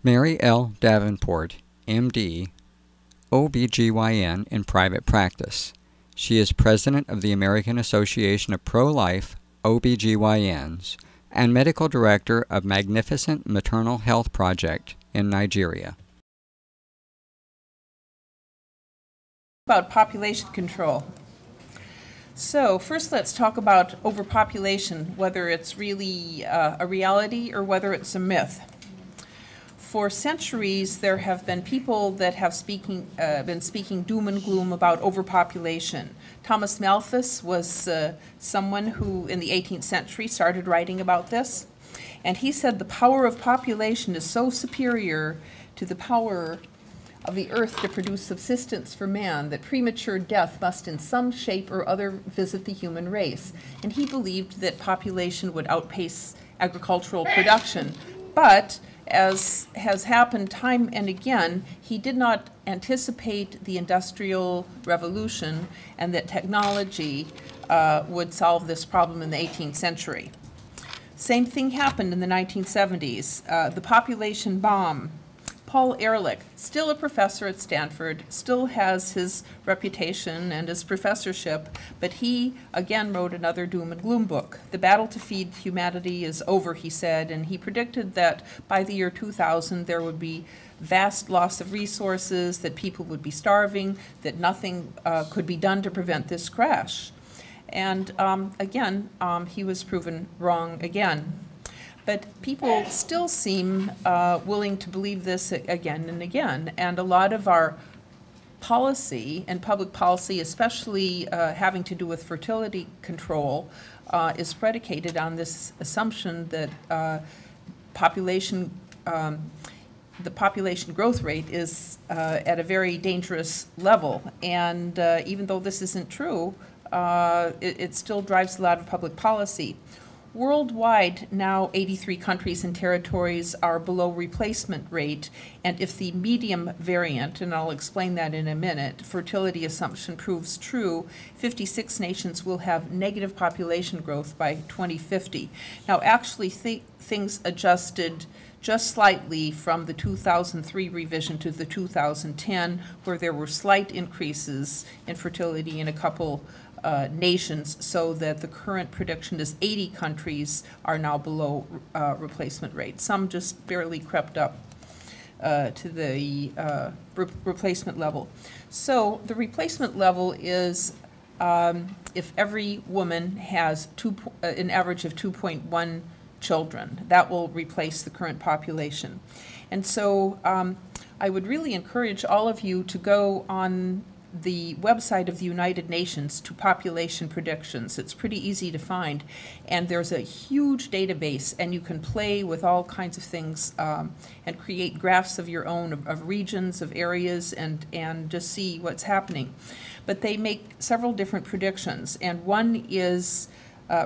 Mary L. Davenport, MD, OBGYN in private practice. She is president of the American Association of Pro-Life OBGYNs and medical director of Magnificent Maternal Health Project in Nigeria. About population control. So first let's talk about overpopulation, whether it's really a reality or whether it's a myth. For centuries, there have been people that have been speaking doom and gloom about overpopulation. Thomas Malthus was someone who, in the 18th century, started writing about this. And he said the power of population is so superior to the power of the earth to produce subsistence for man that premature death must in some shape or other visit the human race. And he believed that population would outpace agricultural production. But as has happened time and again, he did not anticipate the Industrial Revolution and that technology would solve this problem in the 18th century. Same thing happened in the 1970s. The population bomb. Paul Ehrlich, still a professor at Stanford, still has his reputation and his professorship, but he again wrote another doom and gloom book. The battle to feed humanity is over, he said, and he predicted that by the year 2000 there would be vast loss of resources, that people would be starving, that nothing could be done to prevent this crash. And again, he was proven wrong again. But people still seem willing to believe this again and again. And a lot of our policy and public policy, especially having to do with fertility control, is predicated on this assumption that the population growth rate is at a very dangerous level. And even though this isn't true, it still drives a lot of public policy. Worldwide, now 83 countries and territories are below replacement rate, and if the medium variant, and I'll explain that in a minute, fertility assumption proves true, 56 nations will have negative population growth by 2050. Now, actually, things adjusted just slightly from the 2003 revision to the 2010, where there were slight increases in fertility in a couple nations, so that the current prediction is 80 countries are now below replacement rate. Some just barely crept up to the replacement level. So the replacement level is if every woman has an average of 2.1 children, that will replace the current population. And so I would really encourage all of you to go on the website of the United Nations to population predictions. It's pretty easy to find, and there's a huge database, and you can play with all kinds of things and create graphs of your own, of regions, of areas, and just see what's happening. But they make several different predictions, and one is,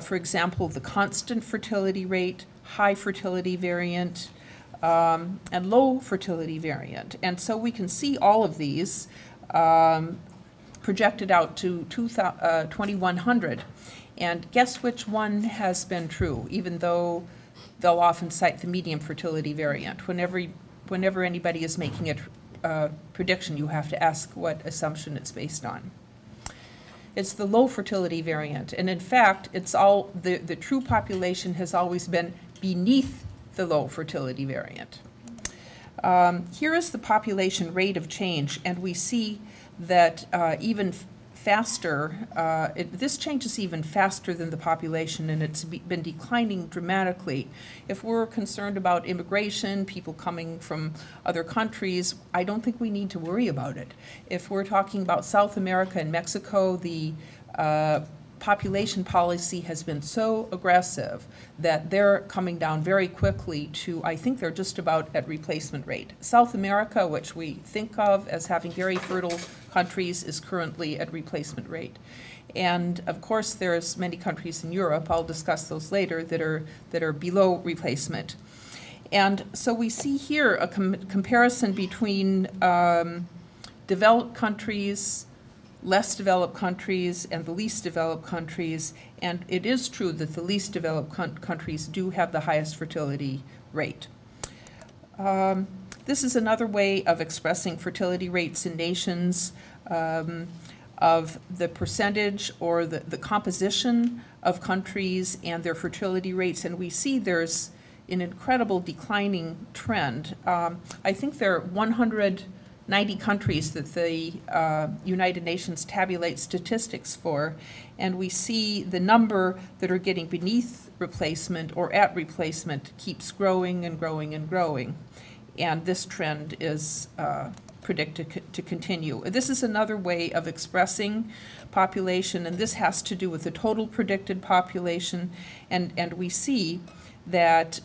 for example, the constant fertility rate, high fertility variant, and low fertility variant. And so we can see all of these projected out to 2100. And guess which one has been true, even though they'll often cite the medium fertility variant. Whenever anybody is making a prediction, you have to ask what assumption it's based on. It's the low fertility variant. And in fact, it's all the true population has always been beneath the low fertility variant. Here is the population rate of change, and we see that even faster, this change is even faster than the population, and it's been declining dramatically. If we're concerned about immigration, people coming from other countries, I don't think we need to worry about it. If we're talking about South America and Mexico, the population policy has been so aggressive that they're coming down very quickly to, I think they're just about at replacement rate. South America, which we think of as having very fertile countries, is currently at replacement rate. And of course, there's many countries in Europe, I'll discuss those later, that are below replacement. And so we see here a comparison between developed countries, less developed countries, and the least developed countries, and it is true that the least developed countries do have the highest fertility rate. This is another way of expressing fertility rates in nations, of the percentage or the composition of countries and their fertility rates, and we see there's an incredible declining trend. I think there are 190 countries that the United Nations tabulates statistics for, and we see the number that are getting beneath replacement or at replacement keeps growing and growing and growing, and this trend is predicted to continue. This is another way of expressing population, and this has to do with the total predicted population, and we see that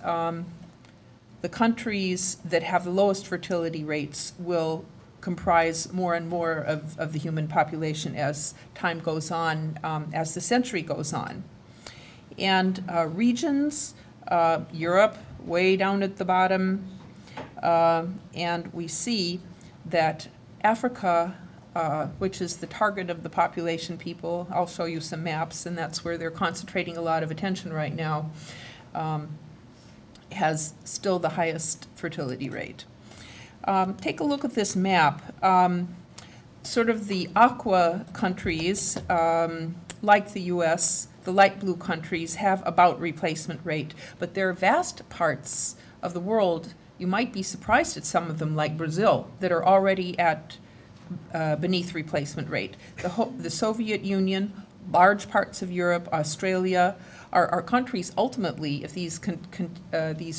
the countries that have the lowest fertility rates will comprise more and more of the human population as time goes on, as the century goes on. And regions, Europe, way down at the bottom, and we see that Africa, which is the target of the population people, I'll show you some maps, and that's where they're concentrating a lot of attention right now, has still the highest fertility rate. Take a look at this map. Sort of the aqua countries, like the US, the light blue countries have about replacement rate, but there are vast parts of the world, you might be surprised at some of them, like Brazil, that are already at beneath replacement rate. The Soviet Union, large parts of Europe, Australia, are countries ultimately, if these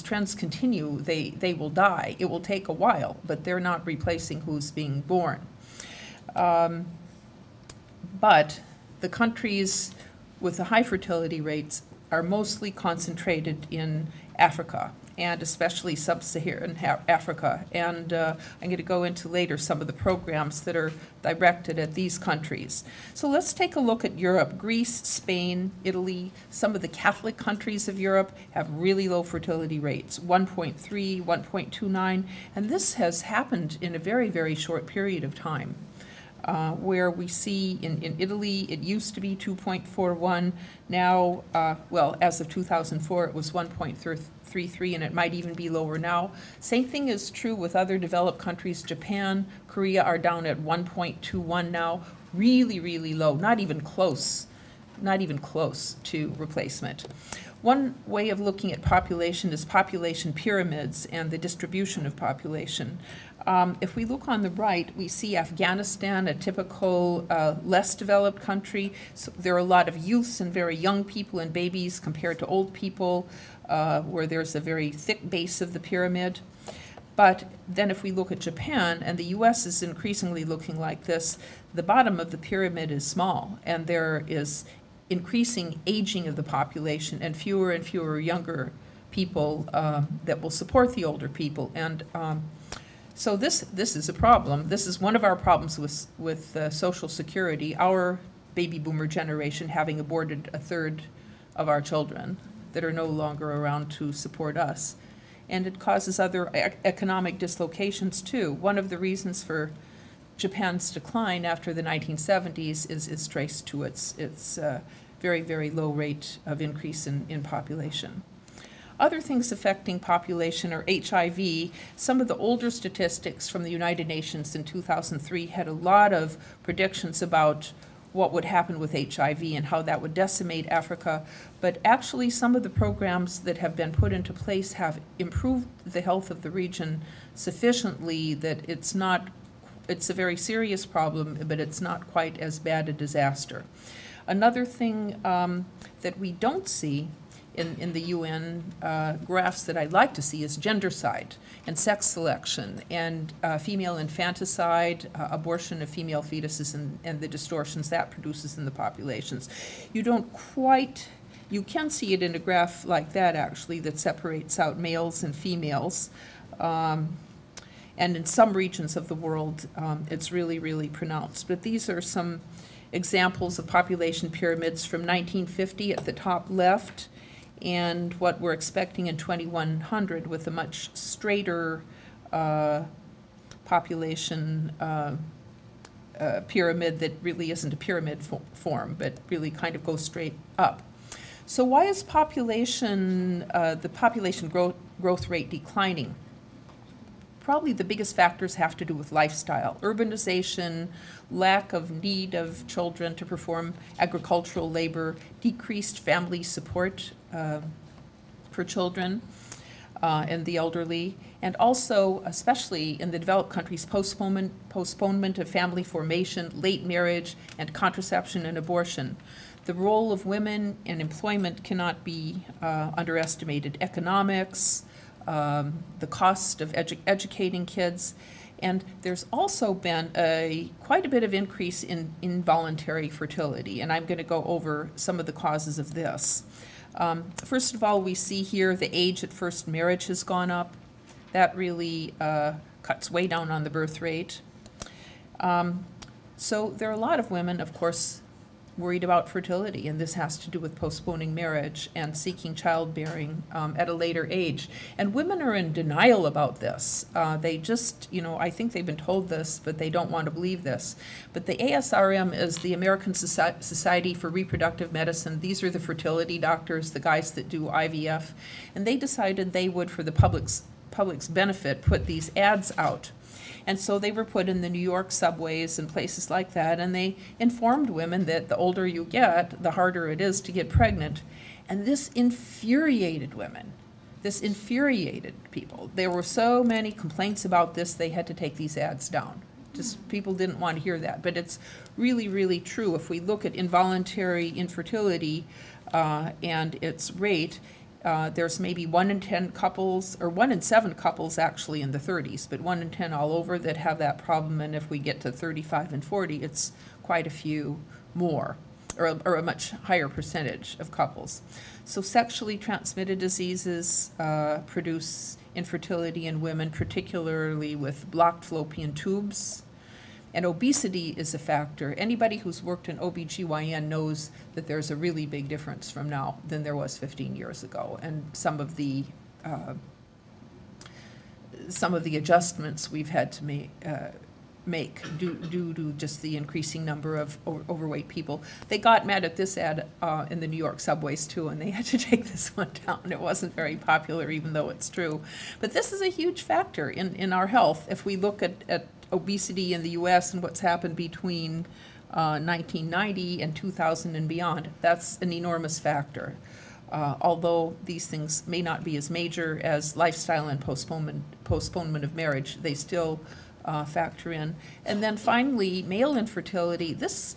trends continue, they will die. It will take a while, but they're not replacing who's being born. But the countries with the high fertility rates are mostly concentrated in Africa, and especially sub-Saharan Africa. And I'm going to go into later some of the programs that are directed at these countries. So let's take a look at Europe. Greece, Spain, Italy, some of the Catholic countries of Europe have really low fertility rates, 1.3, 1.29, and this has happened in a very, very short period of time. Where we see in Italy, it used to be 2.41. Now, well, as of 2004, it was 1.33, and it might even be lower now. Same thing is true with other developed countries. Japan, Korea are down at 1.21 now. Really, really low, not even close to replacement. One way of looking at population is population pyramids and the distribution of population. If we look on the right, we see Afghanistan, a typical less developed country. So there are a lot of youths and very young people and babies compared to old people, where there's a very thick base of the pyramid. But then if we look at Japan, and the US is increasingly looking like this, the bottom of the pyramid is small, and there is increasing aging of the population and fewer younger people that will support the older people. And so this is a problem. This is one of our problems with Social Security, our baby boomer generation having aborted a third of our children that are no longer around to support us. And it causes other economic dislocations too. One of the reasons for Japan's decline after the 1970s is traced to its very, very low rate of increase in population. Other things affecting population are HIV. Some of the older statistics from the United Nations in 2003 had a lot of predictions about what would happen with HIV and how that would decimate Africa. But actually, some of the programs that have been put into place have improved the health of the region sufficiently that it's a very serious problem, but it's not quite as bad a disaster. Another thing that we don't see in the UN graphs that I'd like to see is gendercide and sex selection and female infanticide, abortion of female fetuses, and the distortions that produces in the populations. You can see it in a graph like that, actually, that separates out males and females. And in some regions of the world, it's really, really pronounced. But these are some examples of population pyramids from 1950 at the top left, and what we're expecting in 2100 with a much straighter population pyramid that really isn't a pyramid form, but really kind of goes straight up. So why is the population growth rate declining? probably the biggest factors have to do with lifestyle, urbanization, lack of need of children to perform agricultural labor, decreased family support for children and the elderly, and also, especially in the developed countries, postponement of family formation, late marriage, and contraception and abortion. The role of women in employment cannot be underestimated. Economics, the cost of educating kids, and there's also been quite a bit of increase in involuntary fertility, and I'm going to go over some of the causes of this. First of all, we see here the age at first marriage has gone up. That really cuts way down on the birth rate. So there are a lot of women, of course, worried about fertility, and this has to do with postponing marriage and seeking childbearing at a later age. And women are in denial about this. They just, I think they've been told this, but they don't want to believe this. But the ASRM is the American Society for Reproductive Medicine. These are the fertility doctors, the guys that do IVF, and they decided they would, for the public's benefit, put these ads out. And so they were put in the New York subways and places like that, and they informed women that the older you get, the harder it is to get pregnant. And this infuriated women. This infuriated people. There were so many complaints about this, they had to take these ads down. Just people didn't want to hear that. But it's really, really true. If we look at involuntary infertility and its rate, there's maybe 1 in 10 couples, or 1 in 7 couples actually in the 30s, but 1 in 10 all over that have that problem. And if we get to 35 and 40, it's quite a few more, or a much higher percentage of couples. So sexually transmitted diseases produce infertility in women, particularly with blocked fallopian tubes. And obesity is a factor. Anybody who's worked in OBGYN knows that there's a really big difference from now than there was 15 years ago. And some of the adjustments we've had to make due to just the increasing number of overweight people. They got mad at this ad in the New York subways too, and they had to take this one down. It wasn't very popular, even though it's true. But this is a huge factor in our health. If we look at obesity in the U.S. and what's happened between 1990 and 2000 and beyond, that's an enormous factor. Although these things may not be as major as lifestyle and postponement of marriage, they still factor in. And then finally, male infertility. This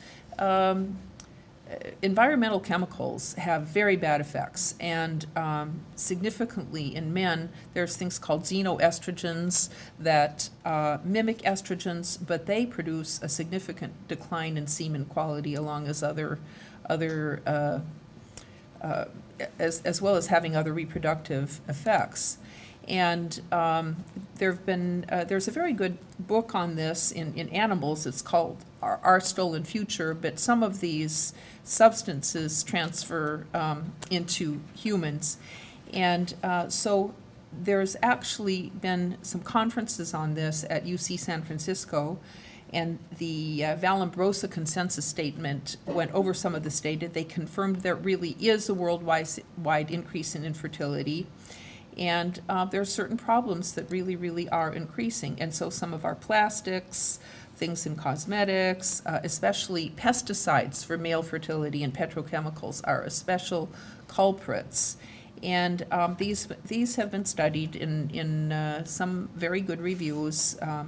environmental chemicals have very bad effects, and significantly in men, there's things called xenoestrogens that mimic estrogens, but they produce a significant decline in semen quality, along as as well as having other reproductive effects. And there's a very good book on this in animals. It's called Our Stolen Future, but some of these substances transfer into humans. And so there's actually been some conferences on this at UC San Francisco, and the Vallombrosa consensus statement went over some of this data. They confirmed there really is a worldwide increase in infertility. And there are certain problems that really, really are increasing. And so some of our plastics, things in cosmetics, especially pesticides for male fertility and petrochemicals are especially culprits. And these have been studied in some very good reviews, by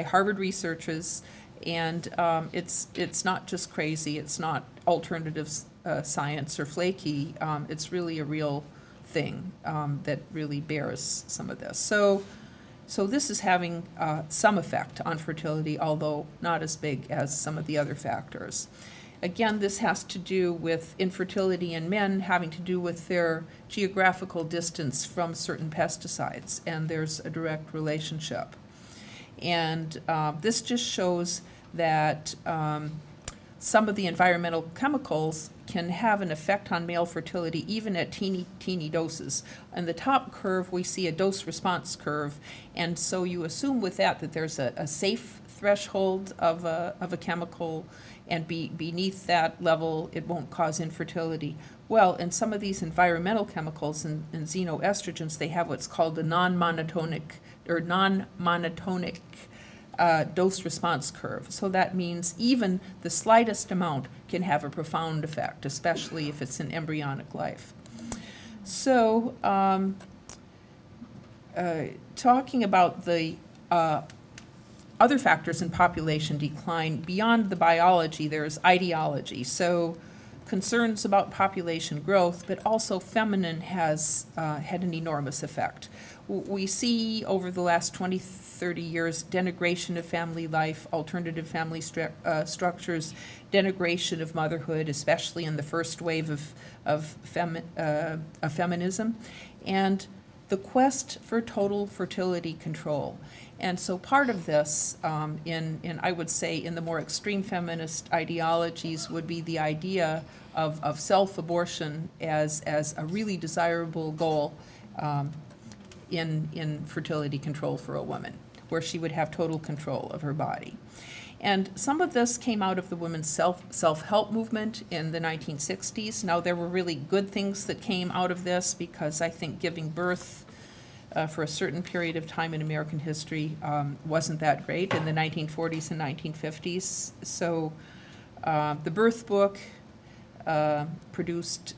Harvard researchers. And it's not just crazy. It's not alternative science or flaky. It's really a real thing that really bears some of this. So this is having some effect on fertility, although not as big as some of the other factors. Again, this has to do with infertility in men having to do with their geographical distance from certain pesticides, and there's a direct relationship. And this just shows that some of the environmental chemicals can have an effect on male fertility even at teeny doses. In the top curve, we see a dose-response curve, and so you assume with that there's a safe threshold of a chemical, and beneath that level, it won't cause infertility. Well, in some of these environmental chemicals and xenoestrogens, they have what's called a non-monotonic dose response curve. So that means even the slightest amount can have a profound effect, especially if it's in embryonic life. So talking about the other factors in population decline, beyond the biology, there's ideology. So concerns about population growth, but also feminine has had an enormous effect. We see over the last 20, 30 years denigration of family life, alternative family structures, denigration of motherhood, especially in the first wave of feminism, and the quest for total fertility control. And so part of this, in I would say, in the more extreme feminist ideologies, would be the idea of self-abortion as a really desirable goal in fertility control for a woman, where she would have total control of her body. And some of this came out of the women's self-help movement in the 1960s. Now, there were really good things that came out of this, because I think giving birth for a certain period of time in American history wasn't that great in the 1940s and 1950s. So the birth book produced,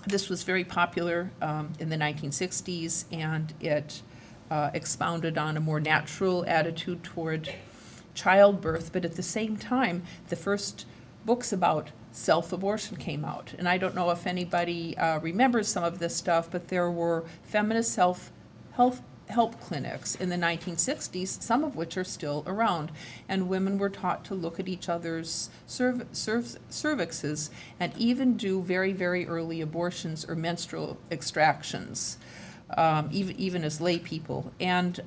this was very popular in the 1960s, and it expounded on a more natural attitude toward childbirth. But at the same time, the first books about self-abortion came out. And I don't know if anybody remembers some of this stuff, but there were feminist self-help clinics in the 1960s, some of which are still around. And women were taught to look at each other's cervixes and even do very, very early abortions or menstrual extractions, even as lay people. And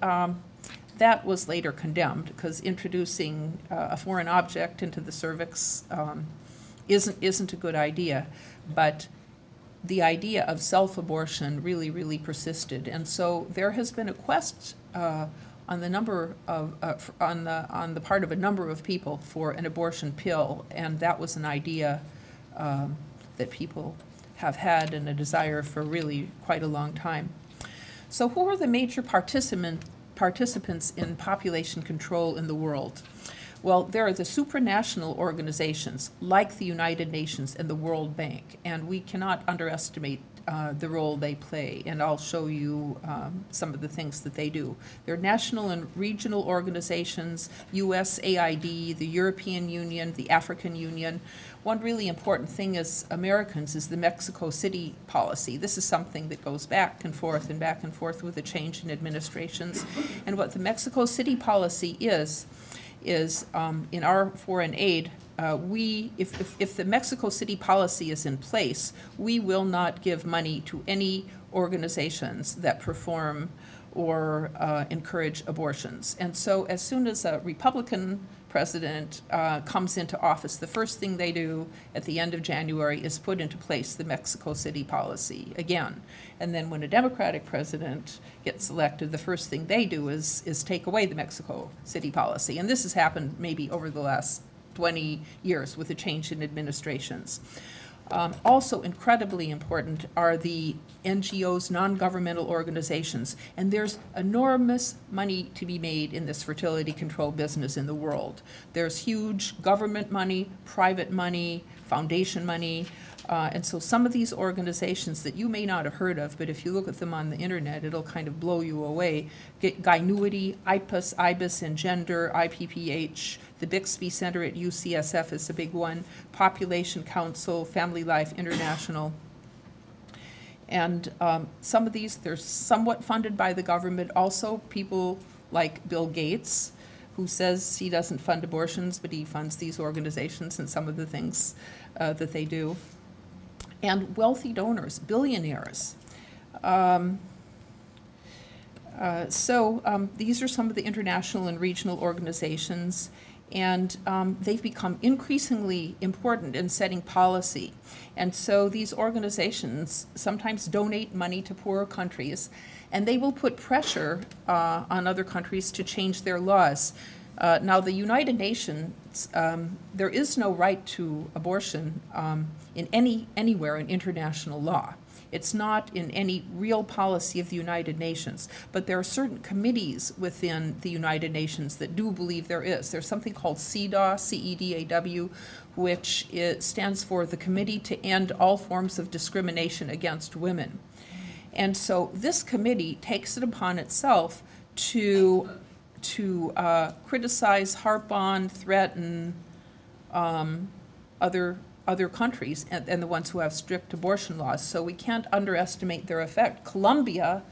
that was later condemned, because introducing a foreign object into the cervix isn't a good idea. But the idea of self-abortion really, really persisted, and so there has been a quest on the number of on the part of a number of people for an abortion pill, and that was an idea that people have had and a desire for really quite a long time. So, who are the major participants in population control in the world? Well, there are the supranational organizations like the United Nations and the World Bank, and we cannot underestimate the role they play, and I'll show you some of the things that they do. There are national and regional organizations, USAID, the European Union, the African Union. One really important thing as Americans is the Mexico City policy. This is something that goes back and forth with the change in administrations. And what the Mexico City policy is in our foreign aid, if the Mexico City policy is in place, we will not give money to any organizations that perform or encourage abortions. And so as soon as a Republican president comes into office, the first thing they do at the end of January is put into place the Mexico City policy again. And then when a Democratic president gets elected, the first thing they do is take away the Mexico City policy. And this has happened maybe over the last 20 years with a change in administrations. Also incredibly important are the NGOs, non-governmental organizations, and there's enormous money to be made in this fertility control business in the world. There's huge government money, private money, foundation money, and so some of these organizations that you may not have heard of, but if you look at them on the internet, it'll kind of blow you away. Gynuity, IPUS, IBIS, Engender, IPPH, the Bixby Center at UCSF is a big one, Population Council, Family Life International. And some of these, they're somewhat funded by the government. Also, people like Bill Gates, who says he doesn't fund abortions, but he funds these organizations and some of the things that they do. And wealthy donors, billionaires. These are some of the international and regional organizations, and they've become increasingly important in setting policy. And so these organizations sometimes donate money to poorer countries, and they will put pressure on other countries to change their laws. Now, the United Nations, there is no right to abortion anywhere in international law. It's not in any real policy of the United Nations, but there are certain committees within the United Nations that do believe there is. There's something called CEDAW, C-E-D-A-W, which stands for the Committee to End All Forms of Discrimination Against Women. And so this committee takes it upon itself to criticize, harp on, threaten other countries and the ones who have strict abortion laws. So we can't underestimate their effect. Colombia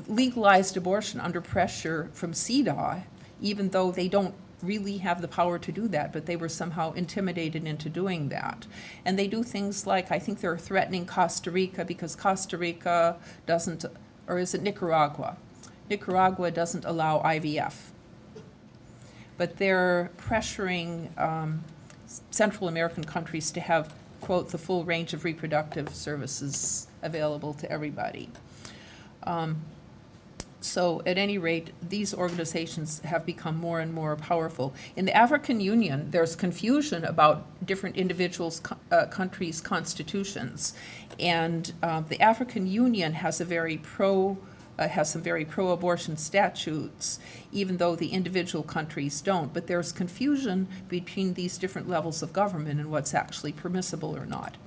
legalized abortion under pressure from CEDAW, even though they don't really have the power to do that, but they were somehow intimidated into doing that. And they do things like, I think they're threatening Costa Rica because Costa Rica doesn't, or is it Nicaragua? Nicaragua doesn't allow IVF. But they're pressuring Central American countries to have, quote, the full range of reproductive services available to everybody. So at any rate, these organizations have become more and more powerful. In the African Union, there's confusion about different individuals' countries' constitutions. And the African Union has some very pro-abortion statutes, even though the individual countries don't. But there's confusion between these different levels of government and what's actually permissible or not.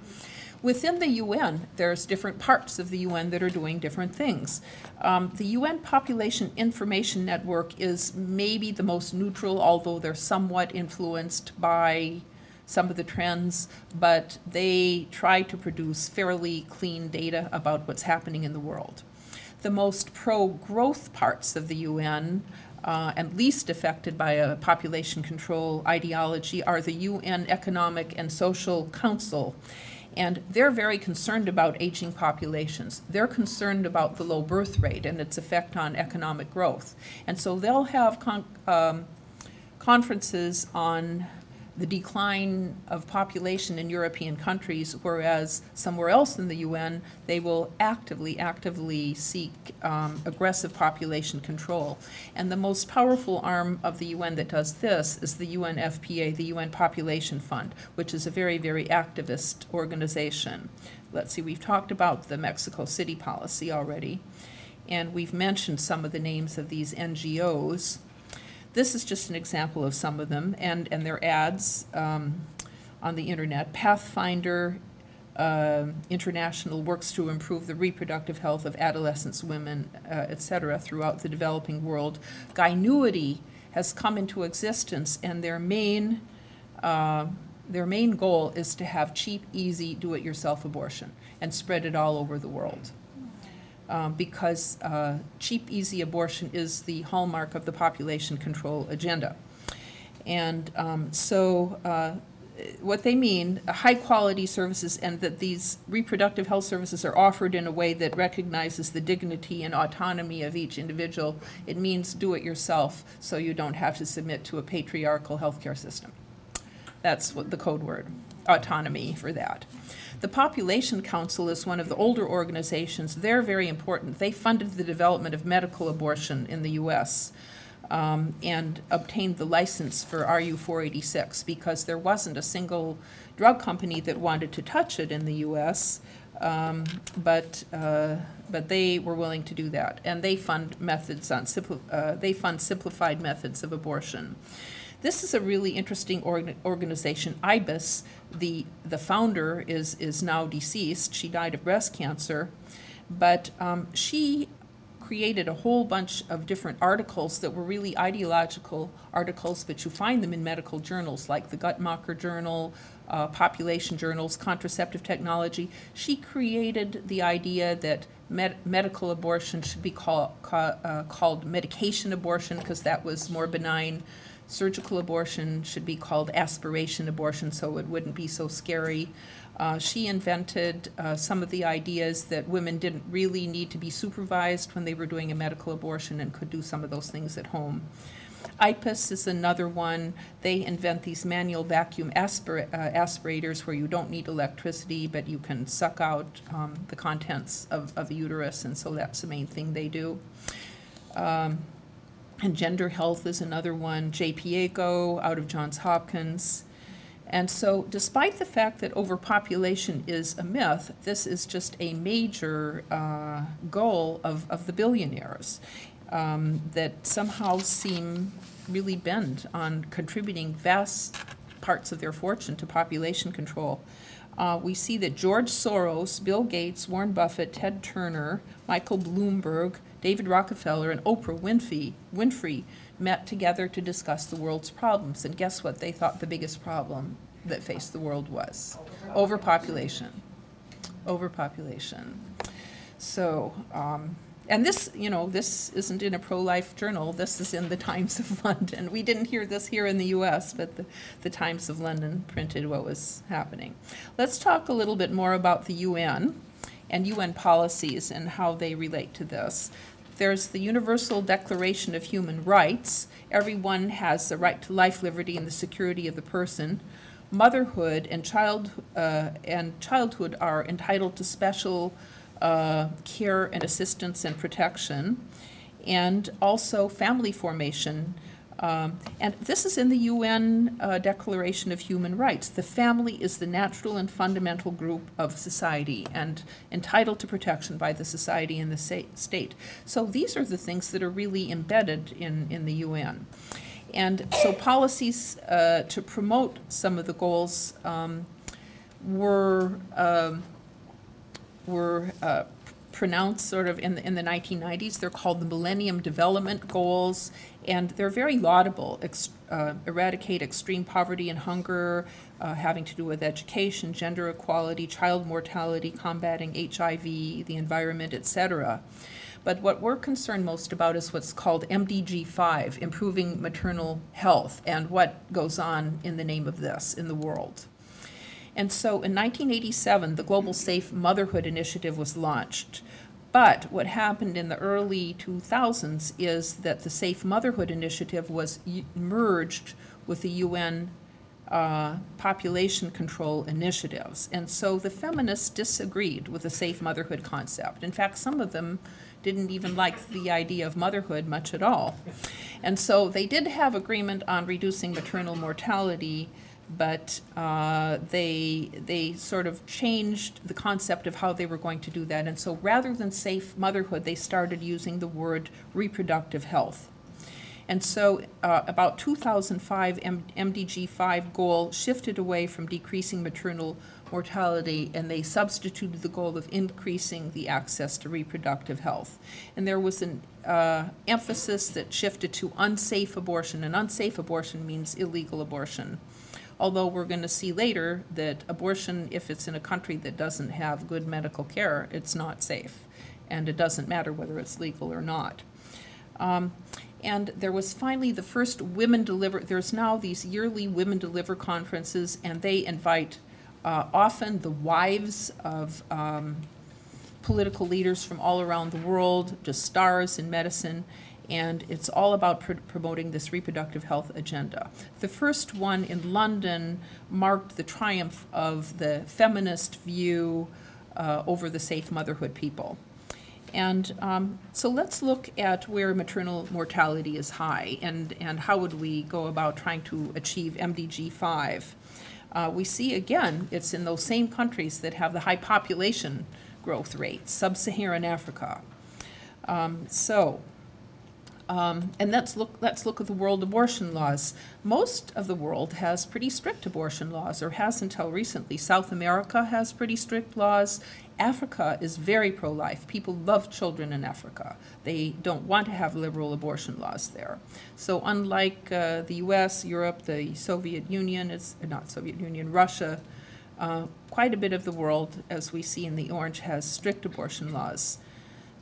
Within the UN, there's different parts of the UN that are doing different things. The UN Population Information Network is maybe the most neutral, although they're somewhat influenced by some of the trends, but they try to produce fairly clean data about what's happening in the world. The most pro-growth parts of the UN and least affected by a population control ideology are the UN Economic and Social Council. And they're very concerned about aging populations. They're concerned about the low birth rate and its effect on economic growth. And so they'll have conferences on the decline of population in European countries, whereas somewhere else in the UN, they will actively seek aggressive population control. And the most powerful arm of the UN that does this is the UNFPA, the UN Population Fund, which is a very, very activist organization. Let's see, we've talked about the Mexico City policy already, and we've mentioned some of the names of these NGOs. This is just an example of some of them, and their ads on the internet. Pathfinder International works to improve the reproductive health of adolescents, women, etc., throughout the developing world. Guynuity has come into existence, and their main goal is to have cheap, easy, do-it-yourself abortion and spread it all over the world. Because cheap, easy abortion is the hallmark of the population control agenda. And what they mean, high-quality services, and that these reproductive health services are offered in a way that recognizes the dignity and autonomy of each individual. It means do it yourself so you don't have to submit to a patriarchal healthcare system. That's what the code word, autonomy for that. The Population Council is one of the older organizations. They're very important. They funded the development of medical abortion in the U.S. And obtained the license for RU-486 because there wasn't a single drug company that wanted to touch it in the U.S., but they were willing to do that. And they fund simplified methods of abortion. This is a really interesting organization. IBIS, the founder is now deceased. She died of breast cancer, but she created a whole bunch of different articles that were really ideological articles, but you find them in medical journals like the Guttmacher Journal, population journals, contraceptive technology. She created the idea that medical abortion should be called medication abortion because that was more benign. Surgical abortion should be called aspiration abortion so it wouldn't be so scary. She invented some of the ideas that women didn't really need to be supervised when they were doing a medical abortion and could do some of those things at home. IPIS is another one. They invent these manual vacuum aspirators where you don't need electricity, but you can suck out the contents of the uterus, and so that's the main thing they do. And gender health is another one. JPAGO out of Johns Hopkins. And so despite the fact that overpopulation is a myth, this is just a major goal of the billionaires that somehow seem really bent on contributing vast parts of their fortune to population control. We see that George Soros, Bill Gates, Warren Buffett, Ted Turner, Michael Bloomberg, David Rockefeller, and Oprah Winfrey met together to discuss the world's problems. And guess what they thought the biggest problem that faced the world was? Overpopulation. Overpopulation. So, and this, this isn't in a pro-life journal. This is in the Times of London. We didn't hear this here in the U.S., but the Times of London printed what was happening. Let's talk a little bit more about the UN and UN policies and how they relate to this. There's the Universal Declaration of Human Rights. Everyone has the right to life, liberty, and the security of the person. Motherhood and childhood are entitled to special care and assistance and protection, and also family formation. And this is in the UN Declaration of Human Rights. The family is the natural and fundamental group of society and entitled to protection by the society and the state. So these are the things that are really embedded in the UN. And so policies to promote some of the goals were pronounced sort of in the 1990s. They're called the Millennium Development Goals, and they're very laudable. Eradicate extreme poverty and hunger, having to do with education, gender equality, child mortality, combating HIV, the environment, etc. But what we're concerned most about is what's called MDG5, improving maternal health, and what goes on in the name of this in the world. And so in 1987, the Global Safe Motherhood Initiative was launched. But what happened in the early 2000s is that the Safe Motherhood Initiative was merged with the UN population control initiatives. And so the feminists disagreed with the safe motherhood concept. In fact, some of them didn't even like the idea of motherhood much at all. And so they did have agreement on reducing maternal mortality, but they sort of changed the concept of how they were going to do that. And so rather than safe motherhood, they started using the word reproductive health. And so about 2005, MDG5 goal shifted away from decreasing maternal mortality, and they substituted the goal of increasing the access to reproductive health. And there was an emphasis that shifted to unsafe abortion, and unsafe abortion means illegal abortion. Although we're going to see later that abortion, if it's in a country that doesn't have good medical care, it's not safe. And it doesn't matter whether it's legal or not. And there was finally the first Women Deliver. There's now these yearly Women Deliver conferences, and they invite often the wives of political leaders from all around the world, just stars in medicine, and it's all about promoting this reproductive health agenda. The first one in London marked the triumph of the feminist view over the safe motherhood people. And so let's look at where maternal mortality is high, and how would we go about trying to achieve MDG5. We see, again, it's in those same countries that have the high population growth rates, sub-Saharan Africa. And let's look at the world abortion laws. Most of the world has pretty strict abortion laws, or has until recently. South America has pretty strict laws. Africa is very pro-life. People love children in Africa. They don't want to have liberal abortion laws there. So unlike the US, Europe, the Soviet Union, Russia, quite a bit of the world, as we see in the orange, has strict abortion laws.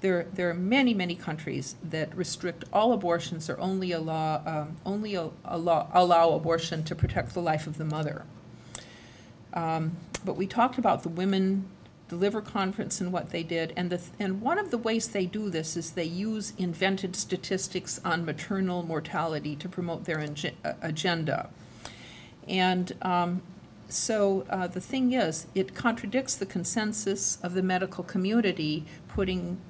There are many, many countries that restrict all abortions, or only allow abortion to protect the life of the mother. But we talked about the Women Deliver Conference and what they did, and one of the ways they do this is they use invented statistics on maternal mortality to promote their agenda. And So the thing is, it contradicts the consensus of the medical community putting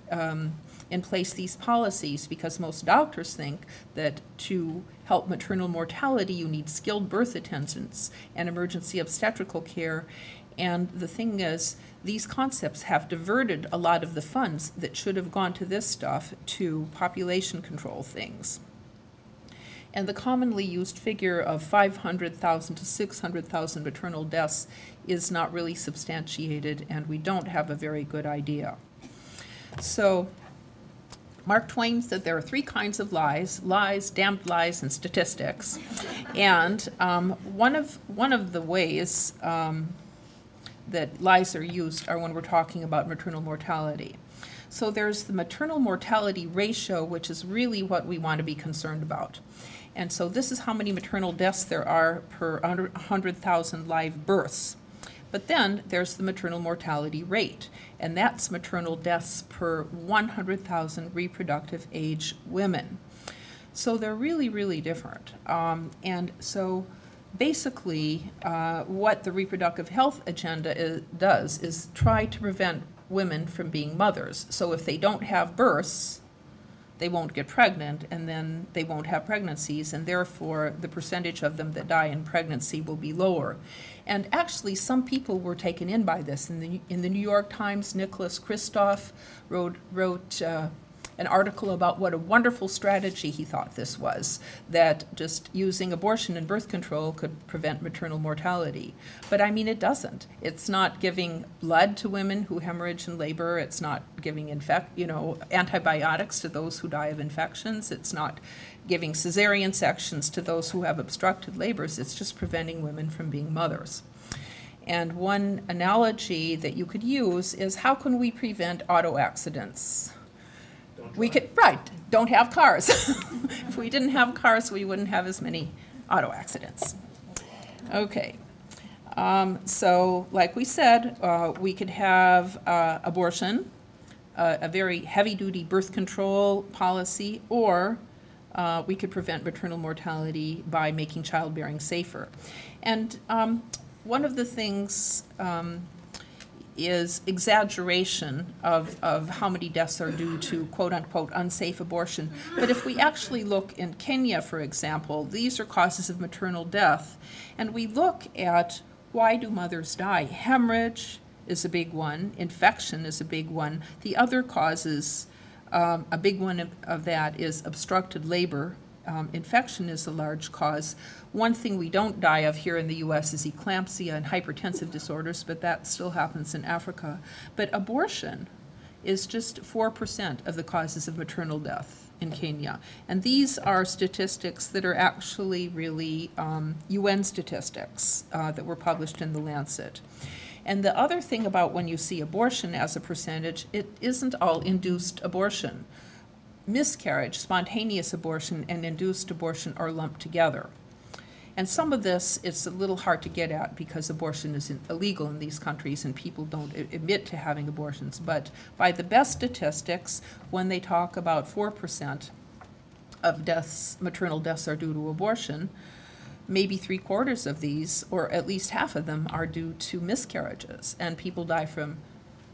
in place these policies, because most doctors think that to help maternal mortality, you need skilled birth attendants and emergency obstetrical care. And the thing is, these concepts have diverted a lot of the funds that should have gone to this stuff to population control things. And the commonly used figure of 500,000 to 600,000 maternal deaths is not really substantiated, and we don't have a very good idea. So Mark Twain said there are three kinds of lies: lies, damned lies, and statistics. And one of the ways that lies are used are when we're talking about maternal mortality. So there's the maternal mortality ratio, which is really what we want to be concerned about. And so this is how many maternal deaths there are per 100,000 live births. But then there's the maternal mortality rate, and that's maternal deaths per 100,000 reproductive age women. So they're really, really different. And so basically what the reproductive health agenda does is try to prevent women from being mothers. So if they don't have births, they won't get pregnant, and then they won't have pregnancies, and therefore the percentage of them that die in pregnancy will be lower. And actually, some people were taken in by this. In the New York Times, Nicholas Kristof wrote an article about what a wonderful strategy he thought this was, that just using abortion and birth control could prevent maternal mortality. But I mean, it doesn't. It's not giving blood to women who hemorrhage in labor. It's not giving antibiotics to those who die of infections. It's not giving cesarean sections to those who have obstructed labors. It's just preventing women from being mothers. And one analogy that you could use is, how can we prevent auto accidents? We could, don't have cars. If we didn't have cars, we wouldn't have as many auto accidents. Okay. So like we said, we could have abortion, a very heavy-duty birth control policy, or we could prevent maternal mortality by making childbearing safer. And one of the things is exaggeration of how many deaths are due to quote-unquote unsafe abortion. But if we actually look in Kenya, for example, these are causes of maternal death, and we look at why do mothers die. Hemorrhage is a big one. Infection is a big one. The other causes, a big one of that is obstructed labor. Infection is a large cause. One thing we don't die of here in the U.S. is eclampsia and hypertensive disorders, but that still happens in Africa. But abortion is just 4% of the causes of maternal death in Kenya. And these are statistics that are actually really UN statistics that were published in The Lancet. And the other thing about when you see abortion as a percentage, it isn't all induced abortion. Miscarriage, spontaneous abortion, and induced abortion are lumped together. And some of this is a little hard to get at because abortion is illegal in these countries and people don't admit to having abortions. But by the best statistics, when they talk about 4% of deaths, maternal deaths, are due to abortion, maybe 3/4 of these, or at least half of them, are due to miscarriages. And people die from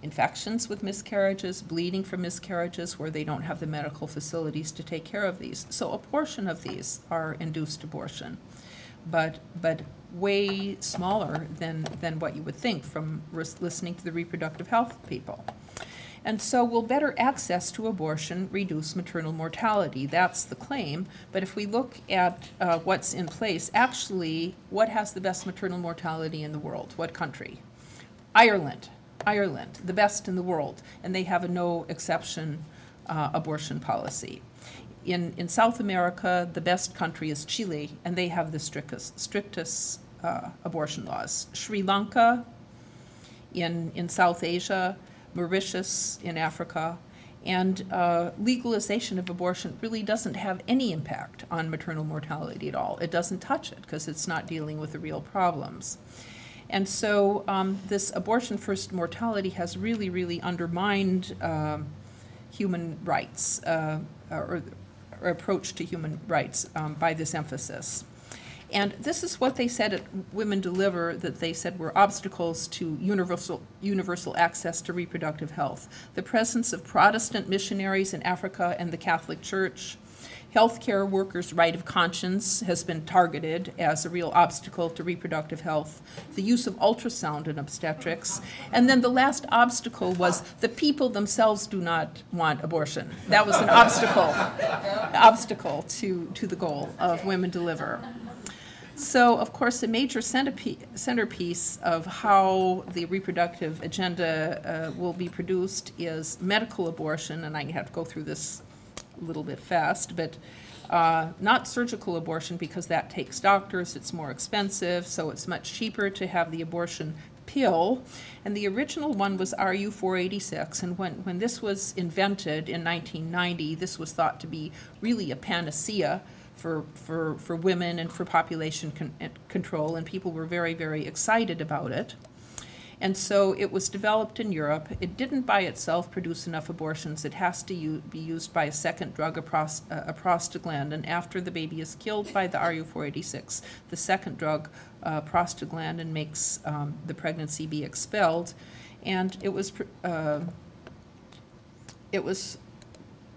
infections with miscarriages, bleeding from miscarriages where they don't have the medical facilities to take care of these. So a portion of these are induced abortion, but way smaller than what you would think from listening to the reproductive health people. And so will better access to abortion reduce maternal mortality? That's the claim. But if we look at what's in place, actually, what has the best maternal mortality in the world? What country? Ireland. Ireland, the best in the world, and they have a no exception abortion policy. In South America, the best country is Chile, and they have the strictest abortion laws. Sri Lanka in South Asia, Mauritius in Africa, and legalization of abortion really doesn't have any impact on maternal mortality at all. It doesn't touch it because it's not dealing with the real problems. And so this abortion-first mortality has really, really undermined human rights or approach to human rights by this emphasis. And this is what they said at Women Deliver, that they said were obstacles to universal access to reproductive health. The presence of Protestant missionaries in Africa and the Catholic Church. Healthcare workers' right of conscience has been targeted as a real obstacle to reproductive health. The use of ultrasound in obstetrics. And then the last obstacle was the people themselves do not want abortion. That was an obstacle to the goal of Women Deliver. So, of course, a major centerpiece of how the reproductive agenda will be produced is medical abortion, and I have to go through this a little bit fast, but not surgical abortion, because that takes doctors, it's more expensive, so it's much cheaper to have the abortion pill. And the original one was RU-486, and when this was invented in 1990, this was thought to be really a panacea for women and for population control, and people were very, very excited about it. And so it was developed in Europe. It didn't by itself produce enough abortions. It has to be used by a second drug, a prostaglandin. After the baby is killed by the RU-486, the second drug, prostaglandin, makes the pregnancy be expelled. And it was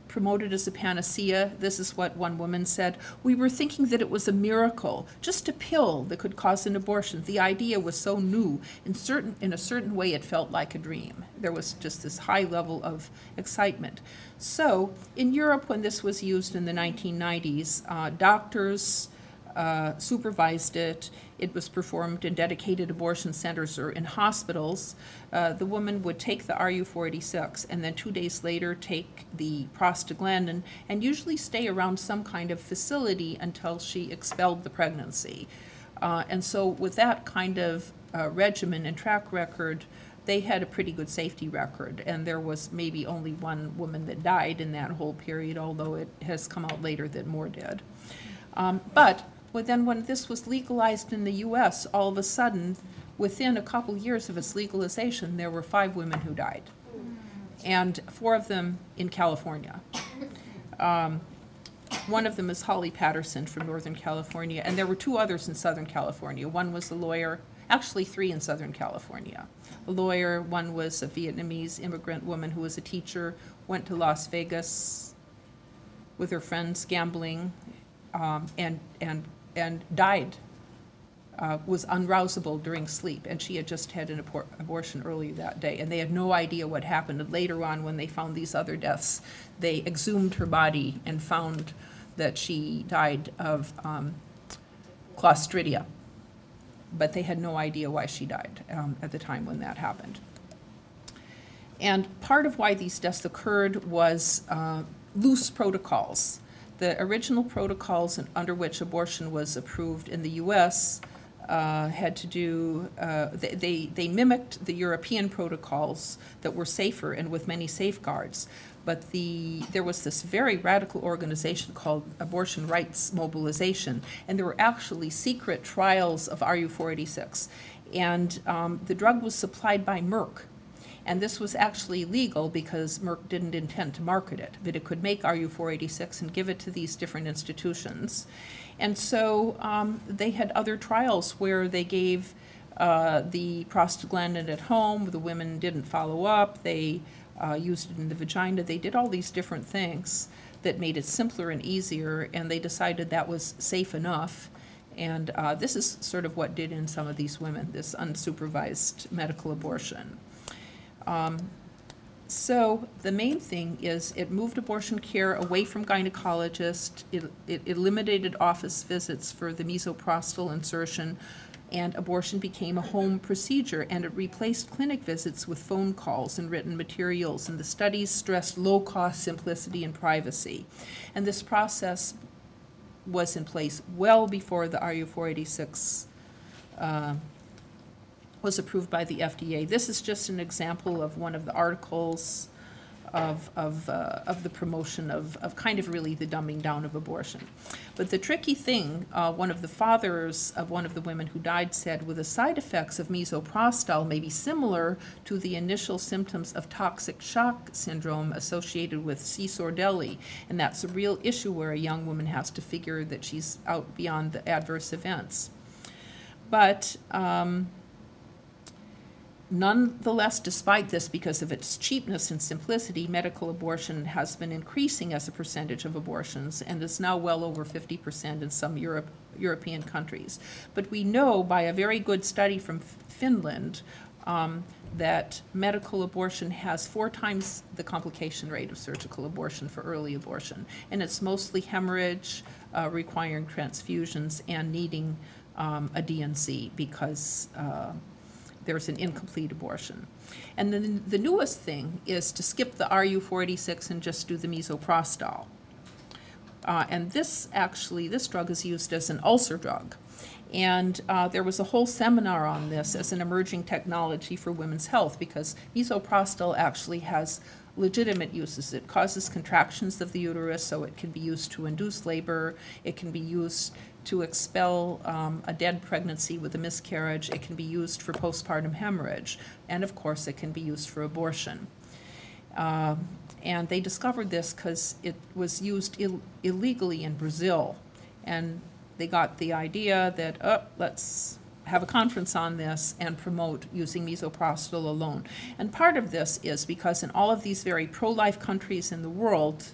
promoted as a panacea. This is what one woman said: "We were thinking that it was a miracle, just a pill that could cause an abortion. The idea was so new. In a certain way, it felt like a dream." There was just this high level of excitement. So in Europe, when this was used in the 1990s, doctors supervised it. It was performed in dedicated abortion centers or in hospitals. The woman would take the RU-486 and then 2 days later take the prostaglandin and usually stay around some kind of facility until she expelled the pregnancy. And so with that kind of regimen and track record, they had a pretty good safety record, and there was maybe only one woman that died in that whole period, although it has come out later that more did. But then when this was legalized in the U.S., all of a sudden, within a couple years of its legalization, there were 5 women who died, and 4 of them in California. One of them is Holly Patterson from Northern California, and there were 2 others in Southern California. One was a lawyer, actually 3 in Southern California. A lawyer, one was a Vietnamese immigrant woman who was a teacher, went to Las Vegas with her friends gambling, and died, was unrousable during sleep, and she had just had an abortion earlier that day, and they had no idea what happened. And later on, when they found these other deaths, they exhumed her body and found that she died of clostridia, but they had no idea why she died at the time when that happened. And part of why these deaths occurred was loose protocols. The original protocols under which abortion was approved in the U.S. Had to do, they mimicked the European protocols that were safer and with many safeguards. But there was this very radical organization called Abortion Rights Mobilization, and there were actually secret trials of RU-486. And the drug was supplied by Merck. And this was actually legal because Merck didn't intend to market it, but it could make RU-486 and give it to these different institutions. And so they had other trials where they gave the prostaglandin at home. The women didn't follow up. They used it in the vagina. They did all these different things that made it simpler and easier, and they decided that was safe enough. And this is sort of what did in some of these women, this unsupervised medical abortion. So the main thing is it moved abortion care away from gynecologists. It eliminated office visits for the mesoprostal insertion, and abortion became a home procedure, and it replaced clinic visits with phone calls and written materials, and the studies stressed low cost, simplicity, and privacy. And this process was in place well before the RU-486 was approved by the FDA. This is just an example of one of the articles of the promotion of kind of really the dumbing down of abortion. But the tricky thing, one of the fathers of one of the women who died said, well, the side effects of misoprostol may be similar to the initial symptoms of toxic shock syndrome associated with C-Sordelli, and that's a real issue where a young woman has to figure that she's out beyond the adverse events. But nonetheless, despite this, because of its cheapness and simplicity, medical abortion has been increasing as a percentage of abortions and is now well over 50% in some European countries. But we know by a very good study from Finland that medical abortion has 4 times the complication rate of surgical abortion for early abortion. And it's mostly hemorrhage, requiring transfusions, and needing a DNC because there's an incomplete abortion. And then the newest thing is to skip the RU486 and just do the misoprostol. And this drug is used as an ulcer drug. And there was a whole seminar on this as an emerging technology for women's health, because misoprostol actually has legitimate uses. It causes contractions of the uterus, so it can be used to induce labor. It can be used to expel a dead pregnancy with a miscarriage. It can be used for postpartum hemorrhage. And of course, it can be used for abortion. And they discovered this because it was used illegally in Brazil. And they got the idea that, let's have a conference on this and promote using misoprostol alone. And part of this is because in all of these very pro-life countries in the world,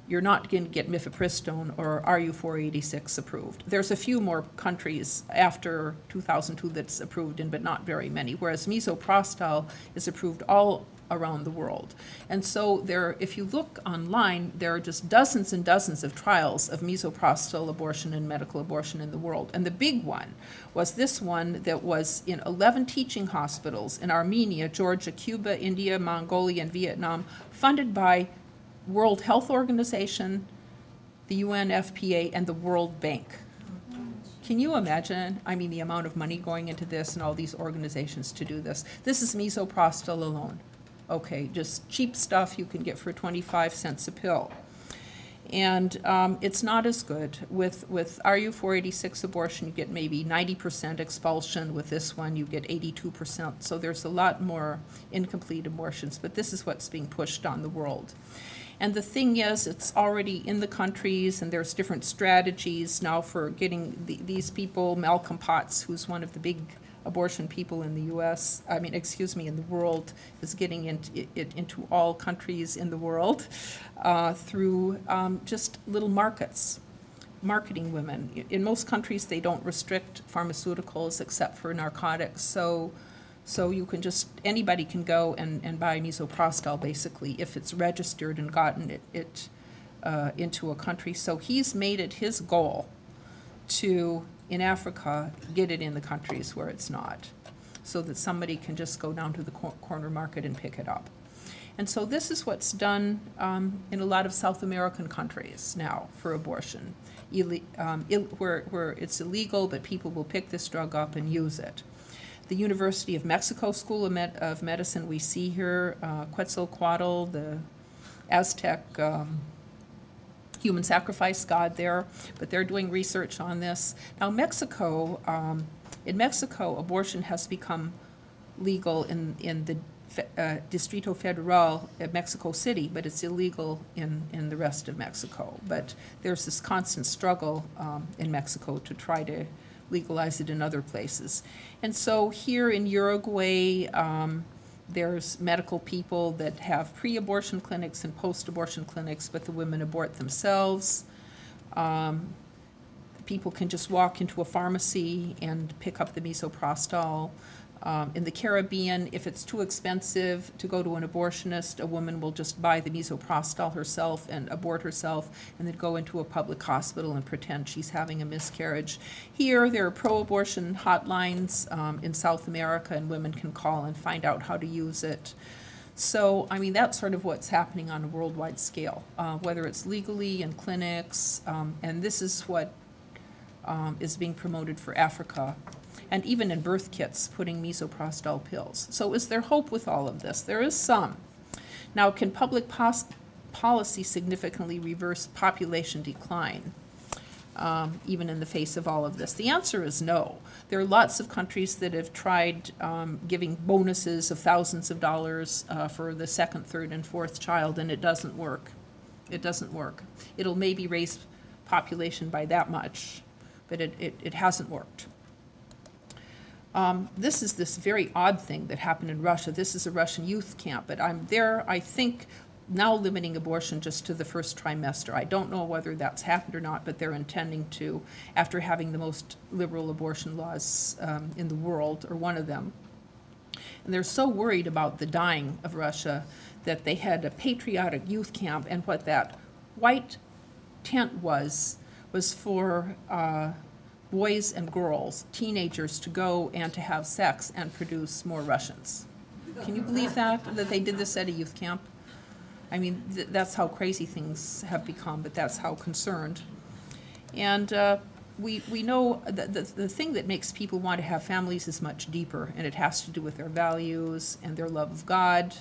you're not going to get mifepristone or RU486 approved. There's a few more countries after 2002 that's approved in, but not very many, whereas misoprostol is approved all around the world. And so there, if you look online, there are just dozens and dozens of trials of misoprostol abortion and medical abortion in the world. And the big one was this one that was in 11 teaching hospitals in Armenia, Georgia, Cuba, India, Mongolia, and Vietnam, funded by World Health Organization, the UNFPA, and the World Bank. Can you imagine, I mean, the amount of money going into this and all these organizations to do this? This is misoprostol alone. Okay, just cheap stuff you can get for 25 cents a pill. And it's not as good. With RU486 abortion, you get maybe 90% expulsion. With this one, you get 82%. So there's a lot more incomplete abortions, but this is what's being pushed on the world. And the thing is, it's already in the countries, and there's different strategies now for getting these people. Malcolm Potts, who's one of the big abortion people in the U.S., in the world, is getting it into all countries in the world through just little markets, marketing women. In most countries, they don't restrict pharmaceuticals except for narcotics, so you can just, anybody can go and buy misoprostol, basically, if it's registered and gotten it into a country. So he's made it his goal to, in Africa, get it in the countries where it's not, so that somebody can just go down to the corner market and pick it up. And so this is what's done in a lot of South American countries now for abortion, where it's illegal, but people will pick this drug up and use it. The University of Mexico School of Medicine we see here, Quetzalcoatl, the Aztec human sacrifice god there, but they're doing research on this. Now Mexico, in Mexico, abortion has become legal in the Distrito Federal at Mexico City, but it's illegal in the rest of Mexico. But there's this constant struggle in Mexico to try to legalize it in other places. And so here in Uruguay, there's medical people that have pre-abortion clinics and post-abortion clinics, but the women abort themselves. People can just walk into a pharmacy and pick up the misoprostol. In the Caribbean, if it's too expensive to go to an abortionist, a woman will just buy the misoprostol herself and abort herself and then go into a public hospital and pretend she's having a miscarriage. Here, there are pro-abortion hotlines in South America, and women can call and find out how to use it. So, I mean, that's sort of what's happening on a worldwide scale, whether it's legally in clinics, and this is what is being promoted for Africa. And even in birth kits, putting misoprostol pills. So is there hope with all of this? There is some. Now, can public policy significantly reverse population decline, even in the face of all of this? The answer is no. There are lots of countries that have tried giving bonuses of thousands of dollars for the second, third, and fourth child, and it doesn't work. It doesn't work. It'll maybe raise population by that much, but it hasn't worked. This is this very odd thing that happened in Russia. This is a Russian youth camp, but I'm there, I think, now limiting abortion just to the first trimester. I don't know whether that's happened or not, but they're intending to, after having the most liberal abortion laws in the world, or one of them. And they're so worried about the dying of Russia that they had a patriotic youth camp, and what that white tent was for boys and girls, teenagers, to go and to have sex and produce more Russians. Can you believe that they did this at a youth camp? I mean, that's how crazy things have become, but that's how concerned. And we know that the thing that makes people want to have families is much deeper, and it has to do with their values and their love of God,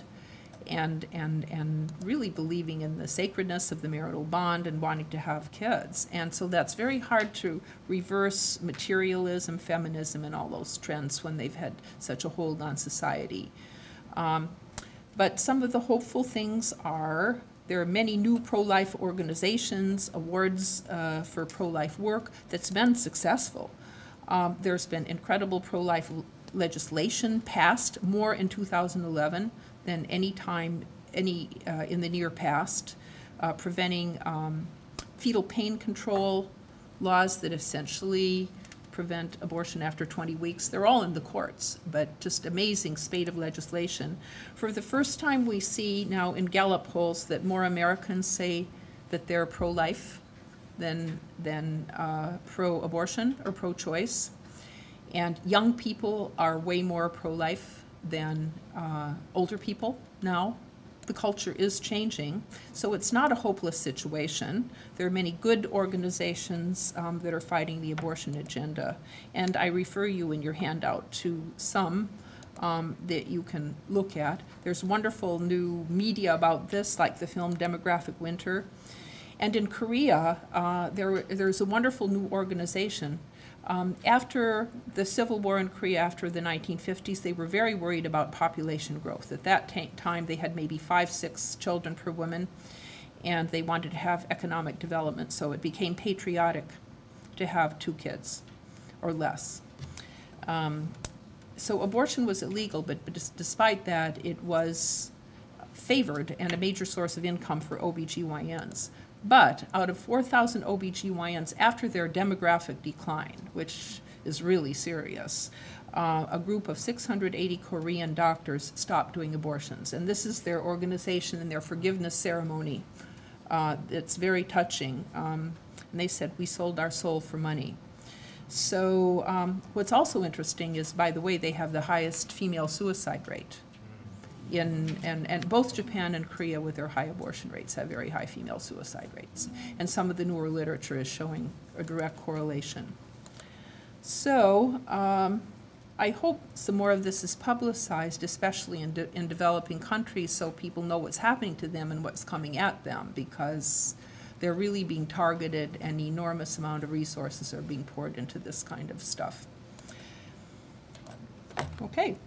and really believing in the sacredness of the marital bond and wanting to have kids. And so that's very hard to reverse materialism, feminism, and all those trends when they've had such a hold on society. But some of the hopeful things are, there are many new pro-life organizations, awards for pro-life work that's been successful. There's been incredible pro-life legislation passed, more in 2011 than any time in the near past, preventing fetal pain control laws that essentially prevent abortion after 20 weeks. They're all in the courts, but just amazing spate of legislation. For the first time, we see now in Gallup polls that more Americans say that they're pro-life than pro-abortion or pro-choice. And young people are way more pro-life than older people now. The culture is changing, so it's not a hopeless situation. There are many good organizations that are fighting the abortion agenda, and I refer you in your handout to some that you can look at. There's wonderful new media about this, like the film Demographic Winter. And in Korea, there's a wonderful new organization. After the Civil War in Korea, after the 1950s, they were very worried about population growth. At that time, they had maybe 5-6 children per woman, and they wanted to have economic development, so it became patriotic to have 2 kids or less. So abortion was illegal, but despite that, it was favored and a major source of income for OBGYNs. But out of 4,000 OBGYNs, after their demographic decline, which is really serious, a group of 680 Korean doctors stopped doing abortions. And this is their organization and their forgiveness ceremony. It's very touching. And they said, "We sold our soul for money." So what's also interesting is, by the way, they have the highest female suicide rate. And both Japan and Korea, with their high abortion rates, have very high female suicide rates. And some of the newer literature is showing a direct correlation. So I hope some more of this is publicized, especially in developing countries, so people know what's happening to them and what's coming at them, because they're really being targeted, and an enormous amount of resources are being poured into this kind of stuff. Okay.